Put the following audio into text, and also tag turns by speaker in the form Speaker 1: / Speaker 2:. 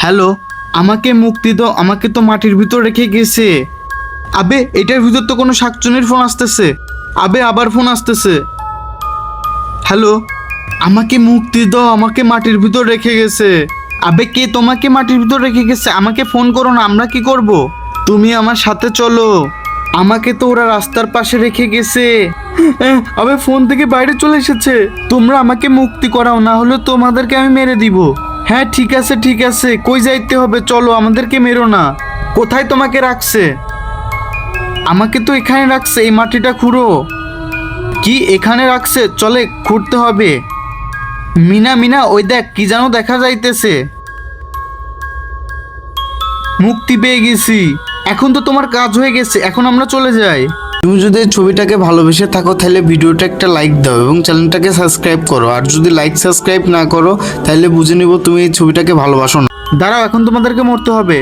Speaker 1: Hello, আমাকে মুক্তি দাও, আমাকে তো মাটির ভিতর রেখে গেছে। আবে এটার ভিতর তো কোনো শাকচুনির ফোন আসতেছে। আবে আবার ফোন আসতেছে। হ্যালো, আমাকে মুক্তি দাও, আমাকে মাটির ভিতর রেখে গেছে। আবে কে তোমাকে মাটির ভিতর রেখে গেছে? আমাকে ফোন করো না, আমরা কি করব? তুমি আমার সাথে চলো, আমাকে তো ওরা রাস্তার পাশে রেখে গেছে। আবে ফোন থেকে বাইরে চলে এসেছে। তোমরা আমাকে মুক্তি করাও, না হলে তোমাদেরকে আমি মেরে দিব। হ্যাঁ ঠিক আছে ঠিক আছে, কই যাইতে হবে চলো, আমাদেরকে মেরো না। কোথায় তোমাকে রাখছে? আমাকে তো এখানে রাখছে, এই মাটিটা খুঁড়ো। কি এখানে রাখছে? চলে খুঁড়তে হবে। মিনা মিনা ওই দেখ কি যেন দেখা যাইতেছে। মুক্তি পেয়ে গেছি, এখন তো তোমার কাজ হয়ে গেছে, এখন আমরা চলে যাই। তুমি যদি এই ছবিটাকে ভালোবেসে থাকো তাহলে ভিডিওটা একটা লাইক দাও এবং চ্যানেলটাকে সাবস্ক্রাইব করো। আর যদি লাইক সাবস্ক্রাইব না করো তাহলে বুঝে নিব তুমি এই ছবিটাকে ভালোবাসো না। দাঁড়াও, এখন তোমাদেরকে মরতে হবে।